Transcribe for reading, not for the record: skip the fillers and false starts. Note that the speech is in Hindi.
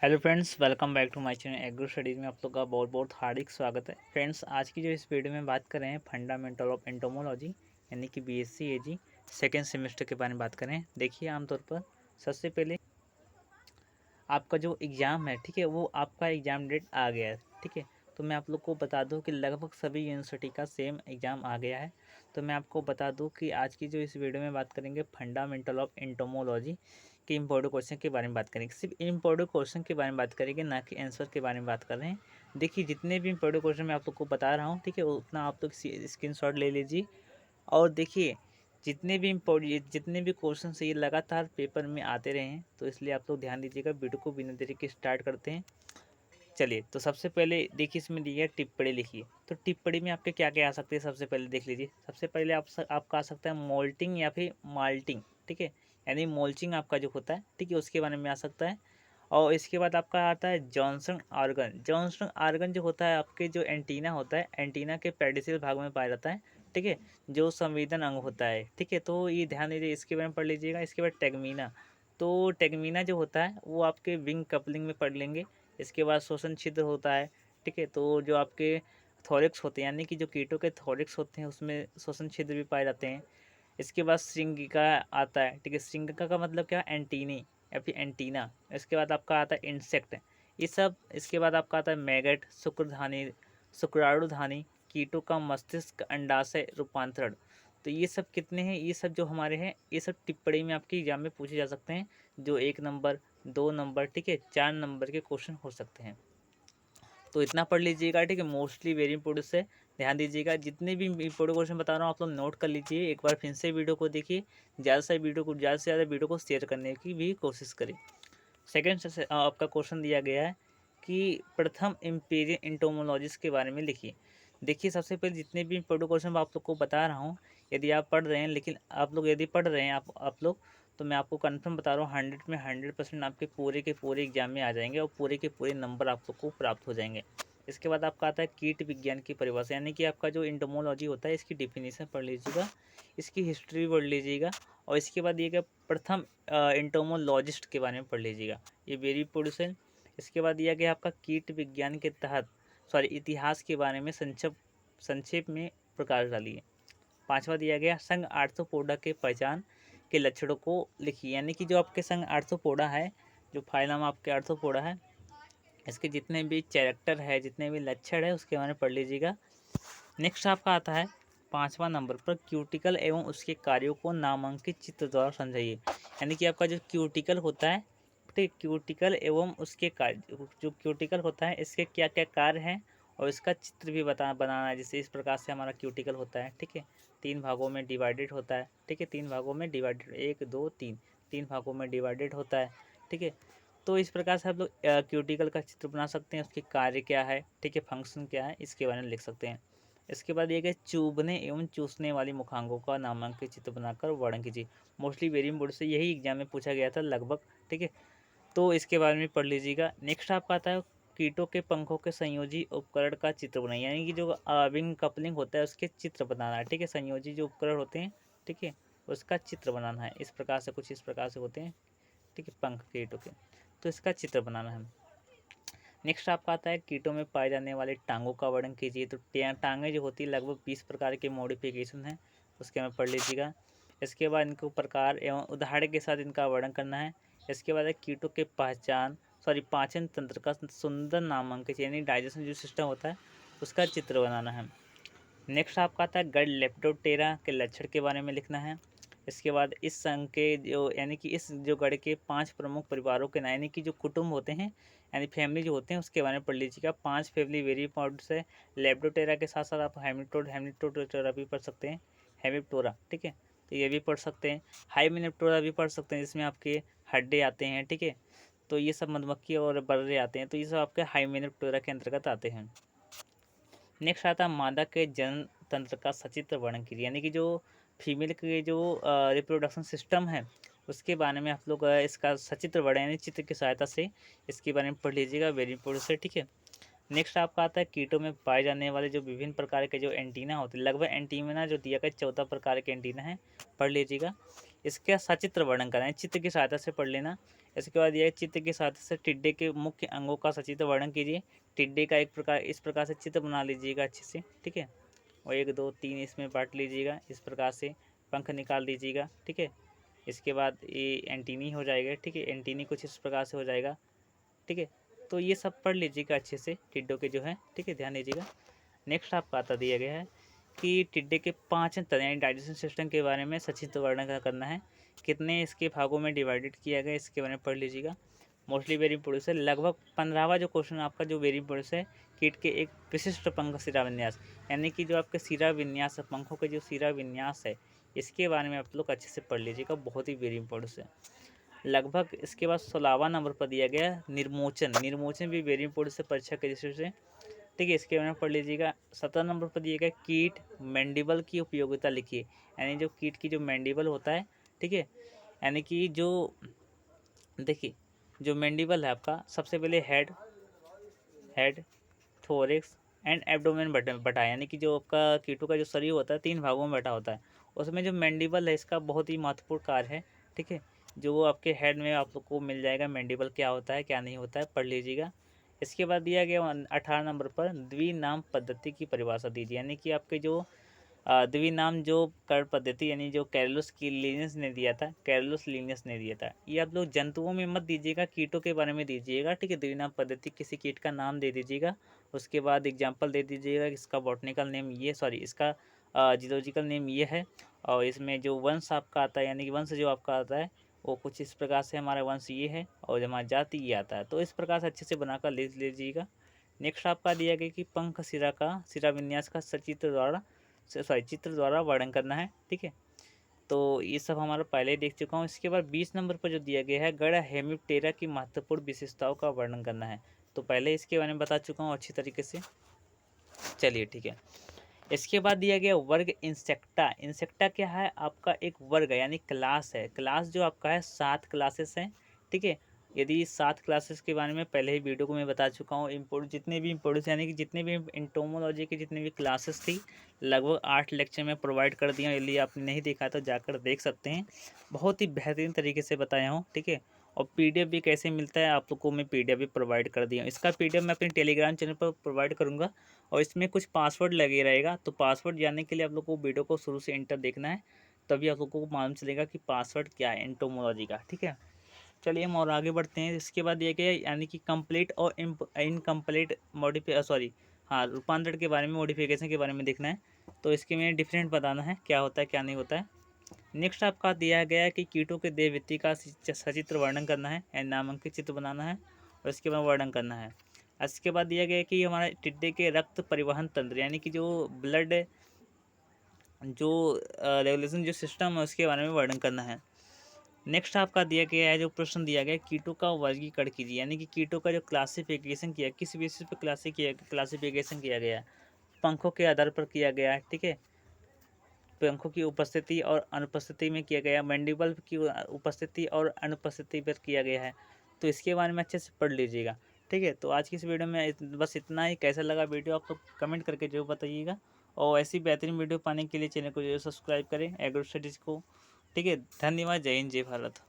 Hello friends, welcome back to my channel agro studies में आप लोग का बहुत बहुत हार्दिक स्वागत है। फ्रेंड्स, आज की जो इस वीडियो में बात कर रहे हैं फंडामेंटल ऑफ एंटोमोलॉजी यानी कि बीएससी एजी सेकेंड सेमेस्टर के बारे में बात करें। देखिए, आमतौर पर सबसे पहले आपका जो एग्ज़ाम है, ठीक है, वो आपका एग्ज़ाम डेट आ गया है, ठीक है। तो मैं आप लोग को बता दूं कि लगभग सभी यूनिवर्सिटी का सेम एग्ज़ाम आ गया है। तो मैं आपको बता दूं कि आज की जो इस वीडियो में बात करेंगे फंडामेंटल ऑफ एंटोमोलॉजी के इम्पोर्टेंट क्वेश्चन के बारे में बात करेंगे। सिर्फ इम्पोर्टेंट क्वेश्चन के बारे में बात करेंगे, ना कि आंसर के बारे में बात कर रहे हैं। देखिए, जितने भी इम्पोर्टेंट क्वेश्चन मैं आप लोग को बता रहा हूँ, ठीक है, उतना आप लोग स्क्रीनशॉट ले लीजिए। और देखिए, जितने भी क्वेश्चन ये लगातार पेपर में आते रहे हैं, तो इसलिए आप लोग ध्यान दीजिएगा। वीडियो को बिना देरी के स्टार्ट करते हैं। चलिए, तो सबसे पहले देखिए, इसमें दी है टिप्पणी लिखिए। तो टिप्पणी में आपके क्या क्या आ सकते हैं, सबसे पहले देख लीजिए। सबसे पहले आपका आ सकता है मोल्टिंग या फिर माल्टिंग, ठीक है, यानी मोल्चिंग आपका जो होता है, ठीक है, उसके बारे में आ सकता है। और इसके बाद आपका आता है जॉनसन आर्गन। जॉनसन आर्गन जो होता है, आपके जो एंटीना होता है, एंटीना के पेडिसल भाग में पाया जाता है, ठीक है, जो संवेदन अंग होता है, ठीक है। तो ये ध्यान दीजिए, इसके बारे में पढ़ लीजिएगा। इसके बाद टेगमीना। तो टेगमीना जो होता है वो आपके विंग कपलिंग में पढ़ लेंगे। इसके बाद श्वसन छिद्र होता है, ठीक है। तो जो आपके थोरिक्स होते हैं, यानी कि जो कीटों के थोरिक्स होते हैं, उसमें श्वसन छिद्र भी पाए जाते हैं। इसके बाद श्रृंगिका आता है, ठीक है। श्रृंगिका का मतलब क्या, एंटीनी या फिर एंटीना। इसके बाद आपका आता है इंसेक्ट, ये सब। इसके बाद आपका आता है मैगट, शुक्रधानी, शुक्राणुधानी, कीटों का मस्तिष्क अंडाशय रूपांतरण। तो ये सब कितने हैं, ये सब जो हमारे हैं, ये सब टिप्पणी में आपके एग्जाम में पूछे जा सकते हैं। जो 1 नंबर, 2 नंबर, ठीक है, 4 नंबर के क्वेश्चन हो सकते हैं। तो इतना पढ़ लीजिएगा, ठीक है। मोस्टली वेरी इंपॉर्टेंट से ध्यान दीजिएगा। जितने भी इंपॉर्टेंट क्वेश्चन बता रहा हूँ, आप लोग नोट कर लीजिए। एक बार फिर से वीडियो को देखिए, ज़्यादा से ज़्यादा वीडियो को शेयर करने की भी कोशिश करें। सेकेंड से आपका क्वेश्चन दिया गया है कि प्रथम इम्पीरियल इंटोमोलॉजिस्ट के बारे में लिखिए। देखिए, सबसे पहले जितने भी इंपॉर्टेंट क्वेश्चन मैं आप लोग को बता रहा हूँ, यदि आप पढ़ रहे हैं, लेकिन आप लोग यदि पढ़ रहे हैं आप लोग, तो मैं आपको कंफर्म बता रहा हूँ, 100% आपके पूरे के पूरे एग्जाम में आ जाएंगे और पूरे के पूरे नंबर आप लोग को प्राप्त हो जाएंगे। इसके बाद आपका आता है कीट विज्ञान की परिभाषा, यानी कि आपका जो इंटोमोलॉजी होता है, इसकी डिफिनीशन पढ़ लीजिएगा, इसकी हिस्ट्री पढ़ लीजिएगा। और इसके बाद ये क्या, प्रथम इंटोमोलॉजिस्ट के बारे में पढ़ लीजिएगा, ये वेरी इंपॉर्टेंट है। इसके बाद दिया गया आपका कीट विज्ञान के तहत इतिहास के बारे में संक्षेप में प्रकाश डालिए। पांचवा दिया गया संघ आर्थ्रोपोडा के पहचान के लक्षणों को लिखिए, यानी कि जो आपके संघ आर्थ्रोपोडा है, जो फाइलम आपके आर्थ्रोपोडा है, इसके जितने भी कैरेक्टर है, जितने भी लक्षण है, उसके बारे में पढ़ लीजिएगा। नेक्स्ट आपका आता है 5वां नंबर पर क्यूटिकल एवं उसके कार्यों को नामांकित चित्र द्वारा समझाइए। यानी कि आपका जो क्यूटिकल होता है, ठीक, क्यूटिकल एवं उसके कार्य, जो क्यूटिकल होता है, इसके क्या क्या कार्य हैं और इसका चित्र भी बनाना है। जैसे इस प्रकार से हमारा क्यूटिकल होता है, ठीक है, 3 भागों में डिवाइडेड होता है, ठीक है, 3 भागों में डिवाइडेड, 1 2 3, 3 भागों में डिवाइडेड होता है, ठीक है। तो इस प्रकार से आप लोग क्यूटिकल का चित्र बना सकते हैं, उसके कार्य क्या है, ठीक है, फंक्शन क्या है, इसके बारे में लिख सकते हैं। इसके बाद ये कि चुभने एवं चूसने वाली मुखांगों का नामांकित चित्र बनाकर वर्णन कीजिए। मोस्टली वेरी इंपॉर्टेंट से यही एग्जाम में पूछा गया था लगभग, ठीक है। तो इसके बारे में पढ़ लीजिएगा। नेक्स्ट आपका आता है कीटों के पंखों के संयोजी उपकरण का चित्र बनाइए, यानी कि जो विंग कपलिंग होता है, उसके चित्र बनाना है, ठीक है। संयोजी जो उपकरण होते हैं, ठीक है, उसका चित्र बनाना है। इस प्रकार से, कुछ इस प्रकार से होते हैं, ठीक है, पंख कीटों के, तो इसका चित्र बनाना है। नेक्स्ट आपका आता है कीटों में पाए जाने वाले टांगों का वर्णन कीजिए। तो टांगें जो होती है, लगभग 20 प्रकार के मॉडिफिकेशन हैं, उसके में पढ़ लीजिएगा। इसके बाद इनको प्रकार एवं उदाहरण के साथ इनका वर्णन करना है। इसके बाद है कीटों के पाचन तंत्र का सुंदर नामांकित, यानी डाइजेशन जो सिस्टम होता है, उसका चित्र बनाना है। नेक्स्ट आपका आता है गड लेप्टोप्टेरा के लक्षण के बारे में लिखना है। इसके बाद इस संघ के जो, यानी कि इस जो गढ़ के 5 प्रमुख परिवारों के नाम, यानी कि जो कुटुंब होते हैं, यानी फैमिली जो होते हैं, उसके बारे में पढ़ लीजिएगा। 5 फैमिली वेरी इंपॉर्टेंट है। लेप्टोप्टेरा के साथ साथ आप हेमिप्टोरा भी पढ़ सकते हैं, हेमिप्टोरा, ठीक है, तो ये भी पढ़ सकते हैं। हाइमेनेप्टोरा भी पढ़ सकते हैं, जिसमें आपके हड्डे आते हैं, ठीक है। तो ये सब मधुमक्खी और बर्रे आते हैं, तो ये सब आपके हाइमेनेप्टोरा के अंतर्गत आते हैं। नेक्स्ट आता है मादा के जनन तंत्र का सचित्र वर्णन कीजिए, यानी कि जो फीमेल के जो रिप्रोडक्शन सिस्टम है, उसके बारे में आप लोग इसका सचित्र वर्णन, यानी चित्र की सहायता से इसके बारे में पढ़ लीजिएगा, वेरी इंपॉर्टेंट है, ठीक है। नेक्स्ट आपका आता है कीटों में पाए जाने वाले जो विभिन्न प्रकार के जो एंटीना होते हैं, लगभग एंटीना जो दिया गया 14 प्रकार के एंटीना है, पढ़ लीजिएगा। इसका सचित्र वर्णन कराएं, चित्र की सहायता से पढ़ लेना। इसके बाद यह चित्र के साथ से टिड्डे के मुख्य अंगों का सचित्र वर्णन कीजिए। टिड्डे का इस प्रकार से चित्र बना लीजिएगा अच्छे से, ठीक है। और 1 2 3 इसमें बांट लीजिएगा, इस प्रकार से पंख निकाल दीजिएगा, ठीक है। इसके बाद ये एंटीनी हो जाएगा, ठीक है। एंटीनी कुछ इस प्रकार से हो जाएगा, ठीक है। तो ये सब पढ़ लीजिएगा अच्छे से टिड्डों के जो है, ठीक है, ध्यान दीजिएगा। नेक्स्ट आपका आता दिया गया है कि टिड्डे के 5 तंत्र यानी डाइजेशन सिस्टम के बारे में सचित्र वर्णन करना है। कितने इसके भागों में डिवाइडेड किया गया इसके बारे में पढ़ लीजिएगा। मोस्टली वेरी इंपॉर्टेंट है। लगभग 15वां जो क्वेश्चन आपका जो वेरी इंपॉर्टेंट है, कीट के एक विशिष्ट पंख सिरा विन्यास, यानी कि जो आपके सिरा विन्यास है, पंखों के जो सिरा विन्यास है, इसके बारे में आप लोग अच्छे से पढ़ लीजिएगा, बहुत ही वेरी इंपॉर्टेंट है। लगभग इसके बाद 16वां नंबर पर दिया गया निर्मोचन। निर्मोचन भी वेरी इंपॉर्टेंट है परीक्षा के दृष्टि से, ठीक है। इसके बारे में पढ़ लीजिएगा। 17 नंबर पर दिया गया कीट मैंडिबल की उपयोगिता लिखिए, यानी जो कीट की जो मैंडिबल होता है, ठीक है, यानी कि जो देखिए जो मैंडिबल है आपका, सबसे पहले हेड थोरिक्स एंड एब्डोमेन बटा, यानी कि जो आपका कीटों का जो शरीर होता है 3 भागों में बटा होता है। उसमें जो मैंडिबल है इसका बहुत ही महत्वपूर्ण कार्य है, ठीक है। जो आपके हेड में आप लोग को मिल जाएगा मैंडिबल क्या होता है क्या नहीं होता है, पढ़ लीजिएगा। इसके बाद दिया गया 18 नंबर पर द्विनाम पद्धति की परिभाषा दीजिए, यानी कि आपके जो द्विनाम जो कर पद्धति, यानी जो कैरोलस की लीनियस ने दिया था, कैरोलस लीनियस ने दिया था। ये आप लोग जंतुओं में मत दीजिएगा, कीटों के बारे में दीजिएगा, ठीक है। द्विनाम पद्धति किसी कीट का नाम दे दीजिएगा, उसके बाद एग्जाम्पल दे दीजिएगा, इसका बॉटनिकल नेम ये, सॉरी इसका जियोलॉजिकल नेम ये है, और इसमें जो वंश आपका आता है, यानी कि वंश जो आपका आता है वो कुछ इस प्रकार से हमारा वंश ये है, और हमारा जाति ये आता है। तो इस प्रकार से अच्छे से बनाकर लिख लीजिएगा। नेक्स्ट आपका दिया गया कि पंख सिरा विन्यास का चित्र द्वारा वर्णन करना है, ठीक है। तो ये सब हमारा पहले देख चुका हूँ। इसके बाद 20 नंबर पर जो दिया गया है गड़ा हेमिप्टेरा की महत्वपूर्ण विशेषताओं का वर्णन करना है, तो पहले इसके बारे में बता चुका हूँ अच्छी तरीके से, चलिए ठीक है। इसके बाद दिया गया वर्ग इंसेक्टा। इंसेक्टा क्या है आपका, एक वर्ग है यानी क्लास है। क्लास जो आपका है 7 क्लासेस हैं, ठीक है। यदि 7 क्लासेस के बारे में पहले ही वीडियो को मैं बता चुका हूँ। जितने भी इम्पोर्टेंस यानी कि जितने भी एंटोमोलॉजी की जितनी भी क्लासेस थी, लगभग 8 लेक्चर में प्रोवाइड कर दिया। यदि आपने नहीं देखा तो जाकर देख सकते हैं, बहुत ही बेहतरीन तरीके से बताया हूँ, ठीक है। और पीडीएफ भी कैसे मिलता है आप लोग को मैं पीडीएफ भी प्रोवाइड कर दिया। इसका पीडीएफ मैं अपने टेलीग्राम चैनल पर प्रोवाइड करूँगा, और इसमें कुछ पासवर्ड लगे रहेगा। तो पासवर्ड जानने के लिए आप लोग को वीडियो को शुरू से एंटर देखना है, तभी आप लोग को मालूम चलेगा कि पासवर्ड क्या है एंटोमोलॉजी का, ठीक है। चलिए हम और आगे बढ़ते हैं। इसके बाद ये क्या है, यानी कि कंप्लीट और इनकम्प्लीट रूपांतरण के बारे में, मॉडिफिकेशन के बारे में देखना है। तो इसके में डिफरेंट बताना है क्या होता है क्या नहीं होता है। नेक्स्ट आपका दिया गया है कि कीटों के देहवृत्ति का सचित्र वर्णन करना है, यानी नामांकित चित्र बनाना है, और इसके बाद वर्णन करना है। इसके बाद दिया गया है कि हमारे टिड्डे के रक्त परिवहन तंत्र, यानी कि जो ब्लड जो रेगुलेशन जो सिस्टम है उसके बारे में वर्णन करना है। नेक्स्ट आपका दिया गया है जो प्रश्न दिया गया है, कीटों का वर्गीकरण कीजिए, यानी कि कीटों का जो क्लासिफिकेशन किया, किस बेसिस पर क्लासिफिकेशन किया गया है, पंखों के आधार पर किया गया है, ठीक है। पंखों की उपस्थिति और अनुपस्थिति में किया गया, मैंडिबल की उपस्थिति और अनुपस्थिति पर किया गया है। तो इसके बारे में अच्छे से पढ़ लीजिएगा, ठीक है। तो आज की इस वीडियो में बस इतना ही। कैसा लगा वीडियो आप लोग कमेंट करके जरूर बताइएगा, और ऐसी बेहतरीन वीडियो पाने के लिए चैनल को जरूर सब्सक्राइब करें एग्रो स्टडीज़ को, ठीक है। धन्यवाद। जय हिंद, जय भारत।